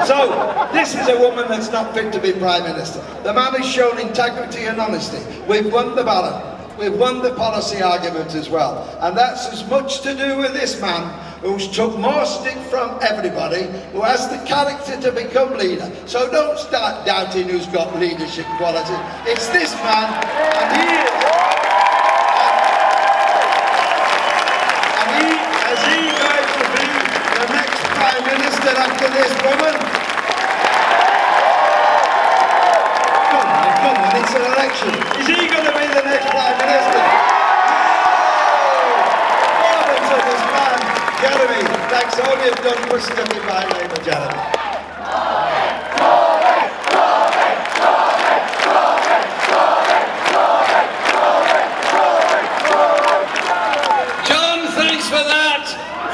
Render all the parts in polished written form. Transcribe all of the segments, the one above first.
So, this is a woman that's not fit to be Prime Minister. The man has shown integrity and honesty. We've won the ballot. We've won the policy argument as well. And that's as much to do with this man who's took more stick from everybody, who has the character to become leader. So don't start doubting who's got leadership quality. It's this man, and he is. Is he going to be the next Prime Minister after this woman? Come on, it's an election. Is he going to be the next Prime Minister? No! What happened to this man? Jeremy, thanks all you've done for sticking by Labour, Jeremy.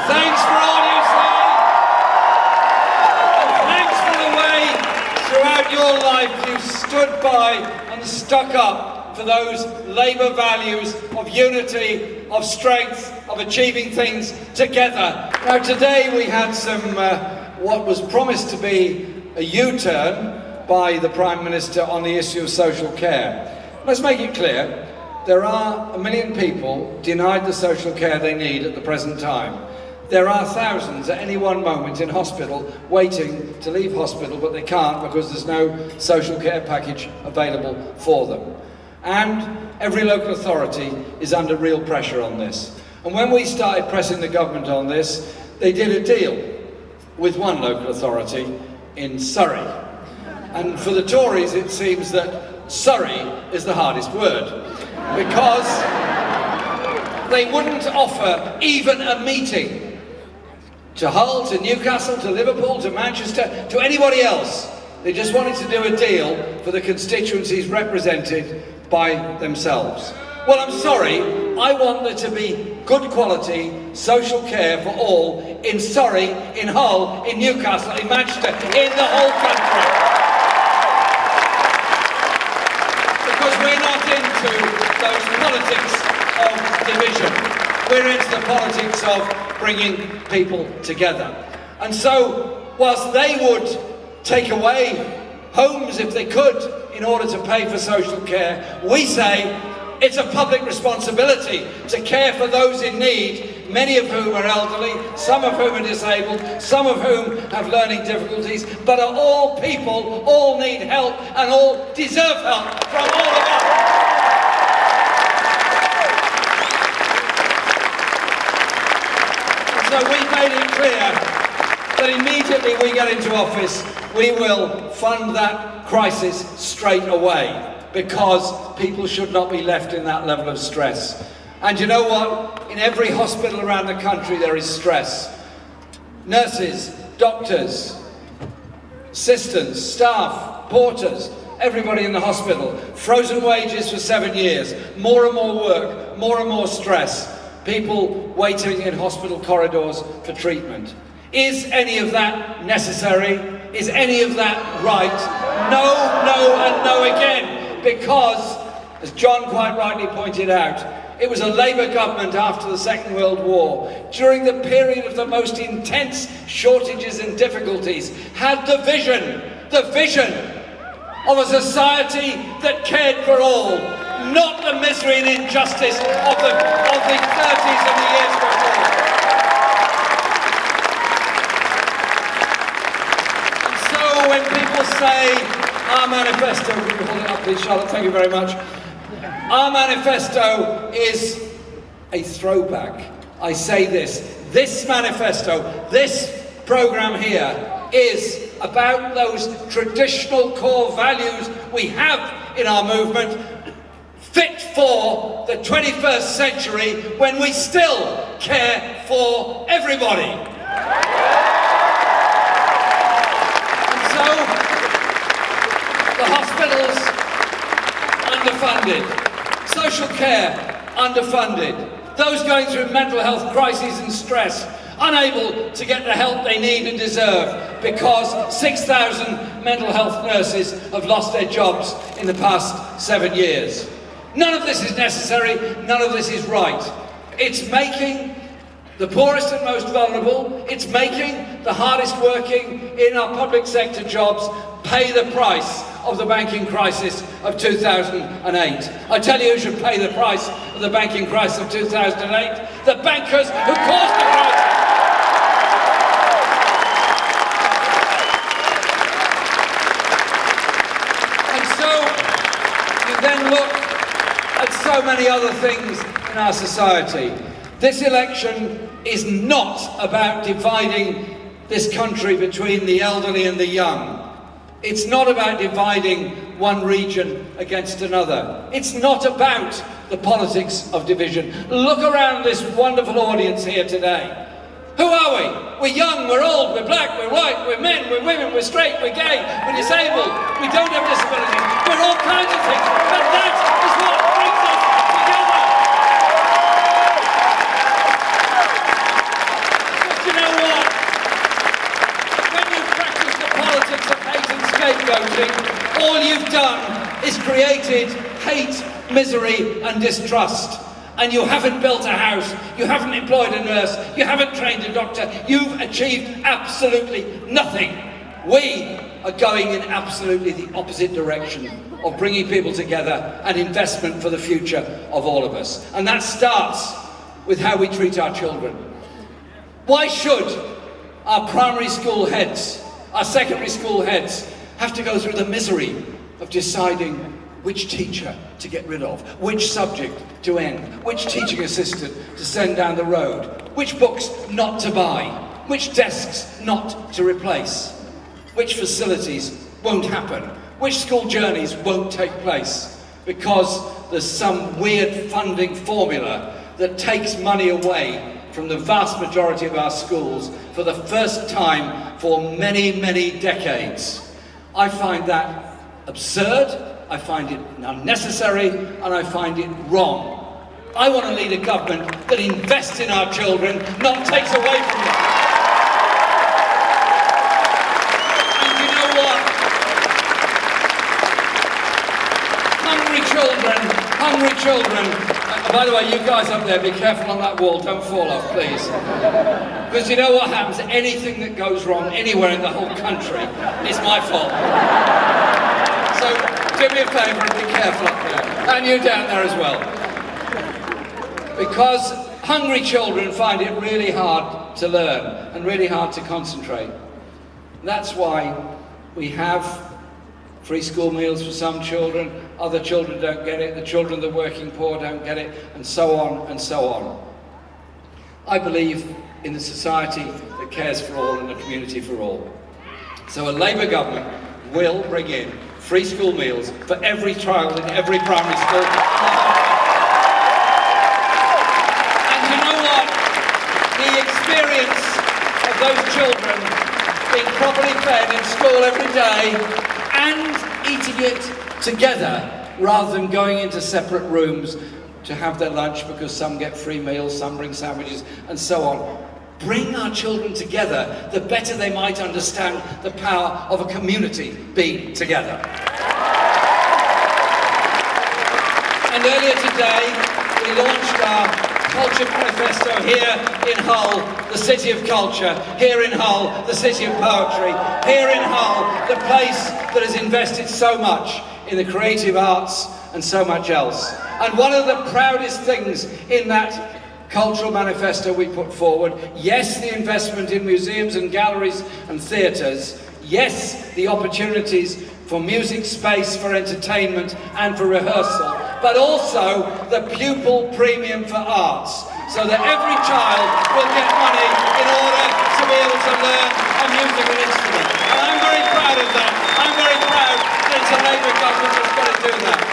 Thanks for all you say, and thanks for the way throughout your life you stood by and stuck up for those Labour values of unity, of strength, of achieving things together. Now today we had some, what was promised to be a U-turn by the Prime Minister on the issue of social care. Let's make it clear, there are 1 million people denied the social care they need at the present time. There are thousands at any one moment in hospital waiting to leave hospital, but they can't because there's no social care package available for them. And every local authority is under real pressure on this. And when we started pressing the government on this, they did a deal with one local authority in Surrey. And for the Tories, it seems that Surrey is the hardest word, because they wouldn't offer even a meeting to Hull, to Newcastle, to Liverpool, to Manchester, to anybody else. They just wanted to do a deal for the constituencies represented by themselves. Well, I'm sorry, I want there to be good quality social care for all in Surrey, in Hull, in Newcastle, in Manchester, in the whole country. Because we're not into those politics of division. We're into the politics of bringing people together. And so, whilst they would take away homes if they could in order to pay for social care, we say it's a public responsibility to care for those in need, many of whom are elderly, some of whom are disabled, some of whom have learning difficulties, but are all people, all need help, and all deserve help from all of us. So we've made it clear that immediately we get into office, we will fund that crisis straight away, because people should not be left in that level of stress. And you know what? In every hospital around the country there is stress. Nurses, doctors, assistants, staff, porters, everybody in the hospital. Frozen wages for 7 years, more and more work, more and more stress. People waiting in hospital corridors for treatment. Is any of that necessary? Is any of that right? No, no, and no again. Because, as John quite rightly pointed out, it was a Labour government after the Second World War, during the period of the most intense shortages and difficulties, had the vision of a society that cared for all, not the misery and injustice of the 30s and the years before. And so when people say, our manifesto, can you hold it up please, Charlotte, thank you very much. Our manifesto is a throwback. I say this manifesto, this programme here, is about those traditional core values we have in our movement, fit for the 21st century when we still care for everybody. And so, the hospitals underfunded, social care underfunded, those going through mental health crises and stress unable to get the help they need and deserve because 6,000 mental health nurses have lost their jobs in the past 7 years. None of this is necessary, none of this is right. It's making the poorest and most vulnerable. It's making the hardest working in our public sector jobs pay the price of the banking crisis of 2008. I tell you who should pay the price of the banking crisis of 2008. The bankers who caused the crisis. And so you then look at so many other things in our society. This election is not about dividing this country between the elderly and the young. It's not about dividing one region against another. It's not about the politics of division. Look around this wonderful audience here today. Who are we? We're young, we're old, we're black, we're white, we're men, we're women, we're straight, we're gay, we're disabled, we don't have disabilities, we're all kinds of things, but that is what brings us together. But you know what? When you practice the politics of hate and scapegoating, all you've done is created hate, misery and distrust. And you haven't built a house, you haven't employed a nurse, you haven't trained a doctor, you've achieved absolutely nothing. We are going in absolutely the opposite direction of bringing people together and investment for the future of all of us. And that starts with how we treat our children. Why should our primary school heads, our secondary school heads, have to go through the misery of deciding which teacher to get rid of, which subject to end, which teaching assistant to send down the road, which books not to buy, which desks not to replace, which facilities won't happen, which school journeys won't take place, because there's some weird funding formula that takes money away from the vast majority of our schools for the first time for many, many decades. I find that absurd. I find it unnecessary, and I find it wrong. I want to lead a government that invests in our children, not takes away from them. And you know what? Hungry children. By the way, you guys up there, be careful on that wall, don't fall off, please. Because you know what happens? Anything that goes wrong anywhere in the whole country is my fault. So, do me a favour and be careful up there. And you down there as well. Because hungry children find it really hard to learn and really hard to concentrate. That's why we have free school meals for some children, other children don't get it, the children of the working poor don't get it, and so on and so on. I believe in a society that cares for all and a community for all. So a Labour government will bring in free school meals for every child in every primary school. And you know what? The experience of those children being properly fed in school every day and eating it together rather than going into separate rooms to have their lunch because some get free meals, some bring sandwiches and so on. Bring our children together, the better they might understand the power of a community being together. And earlier today, we launched our Culture Manifesto here in Hull, the city of culture, here in Hull, the city of poetry, here in Hull, the place that has invested so much in the creative arts and so much else. And one of the proudest things in that cultural manifesto we put forward, yes, the investment in museums and galleries and theatres, yes, the opportunities for music space, for entertainment and for rehearsal, but also the pupil premium for arts, so that every child will get money in order to be able to learn a musical instrument. And I'm very proud of that. I'm very proud that it's a Labour government that's going to do that.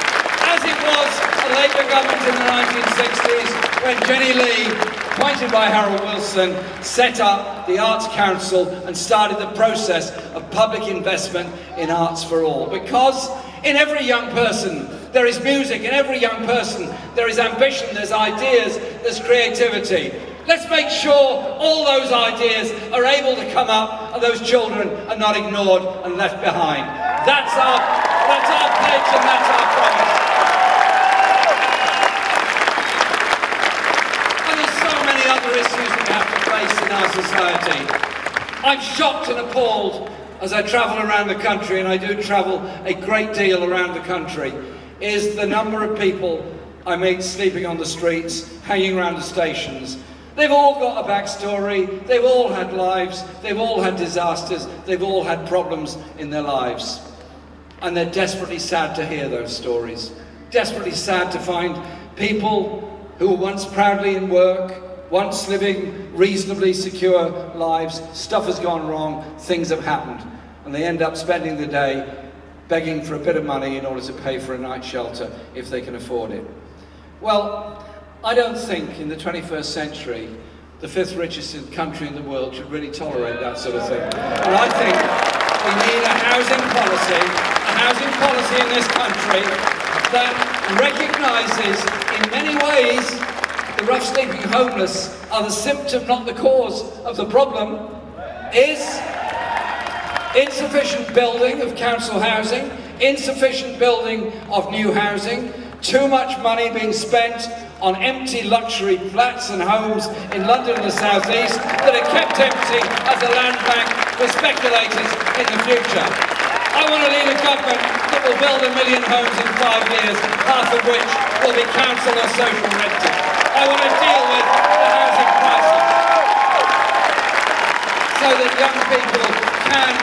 As it was a Labour government in the 1960s when Jenny Lee, appointed by Harold Wilson, set up the Arts Council and started the process of public investment in arts for all. Because in every young person there is music, in every young person there is ambition, there's ideas, there's creativity. Let's make sure all those ideas are able to come up and those children are not ignored and left behind. That's our pledge and that's our promise. And there's so many other issues we have our society. I'm shocked and appalled as I travel around the country, and I do travel a great deal around the country, is the number of people I meet sleeping on the streets, hanging around the stations. They've all got a backstory, they've all had lives, they've all had disasters, they've all had problems in their lives. And they're desperately sad to hear those stories. Desperately sad to find people who were once proudly in work, once living reasonably secure lives, stuff has gone wrong, things have happened, and they end up spending the day begging for a bit of money in order to pay for a night's shelter if they can afford it. Well, I don't think in the 21st century the fifth richest country in the world should really tolerate that sort of thing. And I think we need a housing policy in this country that recognises in many ways the rough sleeping homeless are the symptom, not the cause of the problem, is insufficient building of council housing, insufficient building of new housing, too much money being spent on empty luxury flats and homes in London and the South East that are kept empty as a land bank for speculators in the future. I want to lead a government that will build 1 million homes in 5 years, half of which will be council or social rented. I want to deal with the housing crisis so that young people can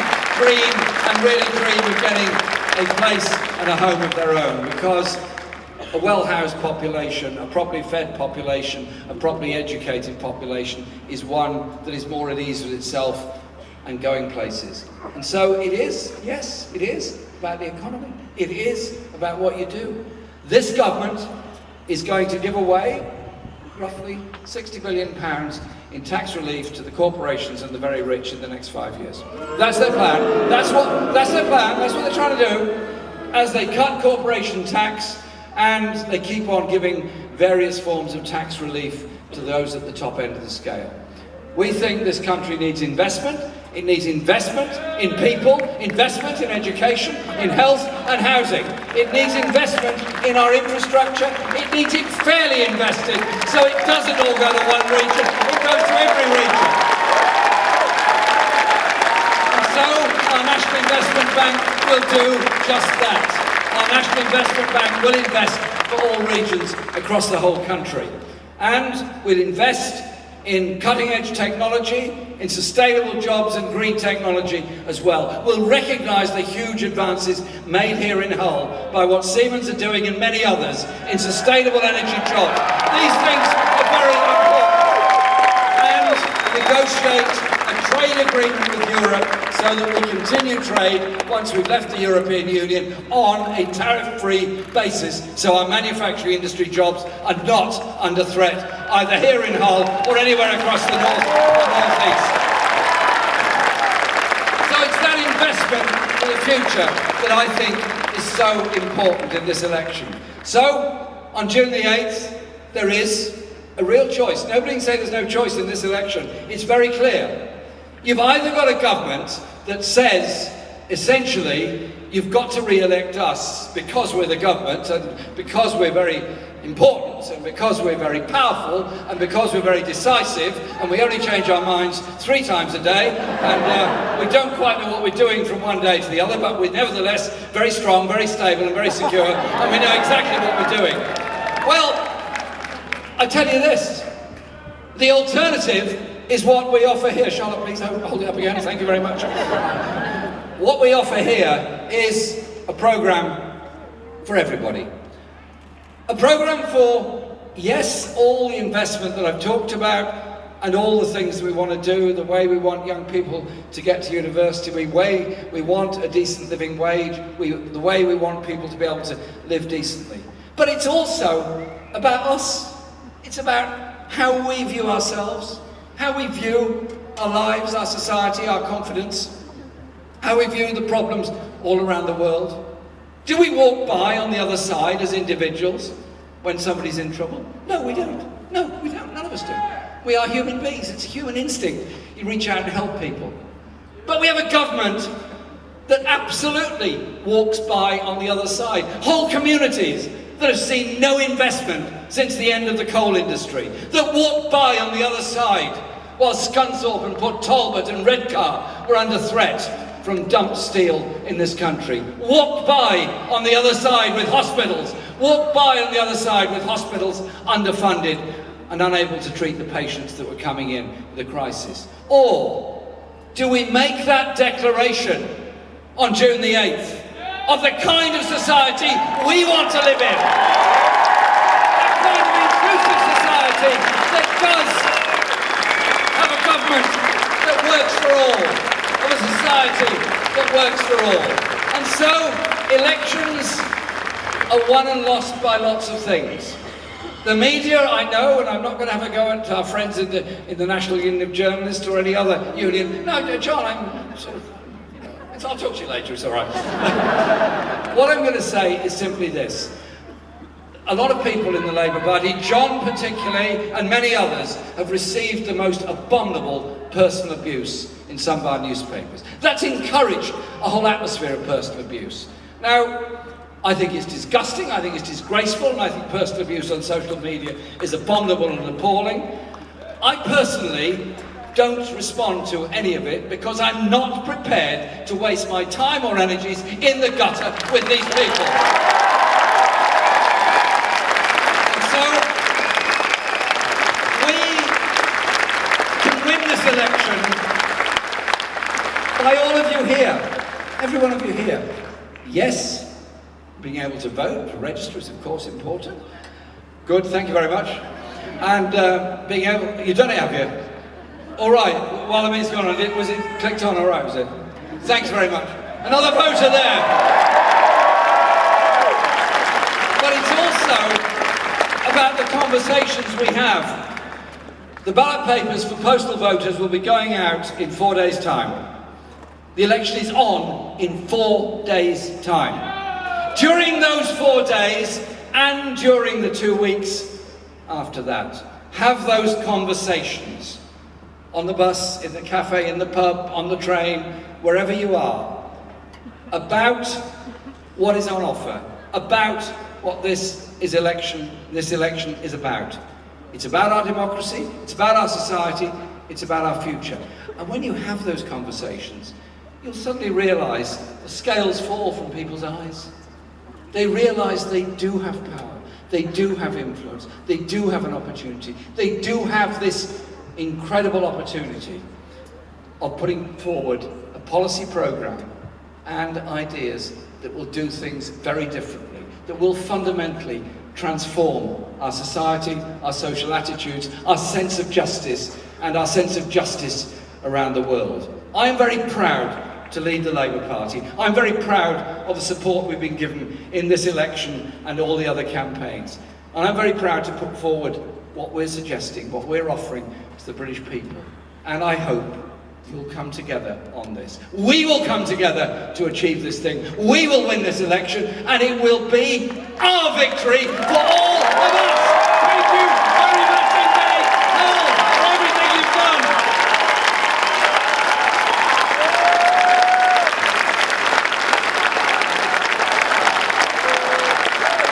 dream and really dream of getting a place and a home of their own, because a well-housed population, a properly fed population, a properly educated population is one that is more at ease with itself and going places. And so it is, yes, it is about the economy. It is about what you do. This government is going to give away roughly £60 billion in tax relief to the corporations and the very rich in the next 5 years. That's their plan. That's their plan. That's what they're trying to do as they cut corporation tax and they keep on giving various forms of tax relief to those at the top end of the scale. We think this country needs investment. It needs investment in people, investment in education, in health and housing. It needs investment in our infrastructure. It needs it fairly invested so it doesn't all go to one region, it goes to every region. And so our National Investment Bank will do just that. Our National Investment Bank will invest for all regions across the whole country. And we'll invest in cutting-edge technology, in sustainable jobs and green technology as well. We'll recognise the huge advances made here in Hull by what Siemens are doing and many others in sustainable energy jobs. These things are very important. And negotiate a trade agreement with Europe so that we continue trade once we've left the European Union on a tariff-free basis, so our manufacturing industry jobs are not under threat, either here in Hull or anywhere across the north or northeast. So it's that investment for the future that I think is so important in this election. So, on June the 8th, there is a real choice. Nobody can say there's no choice in this election. It's very clear. You've either got a government that says, essentially, you've got to re-elect us because we're the government and because we're very important and because we're very powerful and because we're very decisive and we only change our minds 3 times a day and we don't quite know what we're doing from one day to the other, but we're nevertheless very strong, very stable and very secure and we know exactly what we're doing. Well, I tell you this, the alternative is what we offer here. Charlotte, please hold it up again. Thank you very much. What we offer here is a programme for everybody. A programme for, yes, all the investment that I've talked about and all the things that we want to do, the way we want young people to get to university, the way we want a decent living wage, the way we want people to be able to live decently. But it's also about us. It's about how we view ourselves, how we view our lives, our society, our confidence, how we view the problems all around the world. Do we walk by on the other side as individuals when somebody's in trouble? No, we don't. No, we don't. None of us do. We are human beings. It's a human instinct. You reach out and help people. But we have a government that absolutely walks by on the other side. Whole communities that have seen no investment since the end of the coal industry, that walk by on the other side while Scunthorpe and Port Talbot and Redcar were under threat from dumped steel in this country. Walked by on the other side with hospitals. Walked by on the other side with hospitals underfunded and unable to treat the patients that were coming in with a crisis. Or do we make that declaration on June the 8th of the kind of society we want to live in? That kind of inclusive society that does have a government that works for all, of a society that works for all. And so, elections are won and lost by lots of things. The media, I know, and I'm not going to have a go at our friends in the National Union of Journalists or any other union. No, John, I'm sort of, I'll talk to you later, it's all right. What I'm going to say is simply this. A lot of people in the Labour Party, John particularly, and many others, have received the most abominable personal abuse in some of our newspapers. That's encouraged a whole atmosphere of personal abuse. Now, I think it's disgusting, I think it's disgraceful, and I think personal abuse on social media is abominable and appalling. I personally don't respond to any of it because I'm not prepared to waste my time or energies in the gutter with these people. And so, we can win this election by all of you here, every one of you here. Yes, being able to vote, to register is of course important. Good, thank you very much. And being able, you've done it, have you? All right, while the minute's gone on, was it clicked on all right, was it? Thanks very much. Another voter there. But it's also about the conversations we have. The ballot papers for postal voters will be going out in 4 days' time. The election is on in 4 days' time. During those 4 days, and during the 2 weeks after that, have those conversations on the bus, in the cafe, in the pub, on the train, wherever you are, about what is on offer, about what this election is about. It's about our democracy, it's about our society, it's about our future. And when you have those conversations, you'll suddenly realise the scales fall from people's eyes. They realise they do have power, they do have influence, they do have an opportunity, they do have this incredible opportunity of putting forward a policy programme and ideas that will do things very differently, that will fundamentally transform our society, our social attitudes, our sense of justice, and our sense of justice around the world. I am very proud to lead the Labour Party. I'm very proud of the support we've been given in this election and all the other campaigns. And I'm very proud to put forward what we're suggesting, what we're offering to the British people. And I hope you'll come together on this. We will come together to achieve this thing. We will win this election, and it will be our victory for all of us.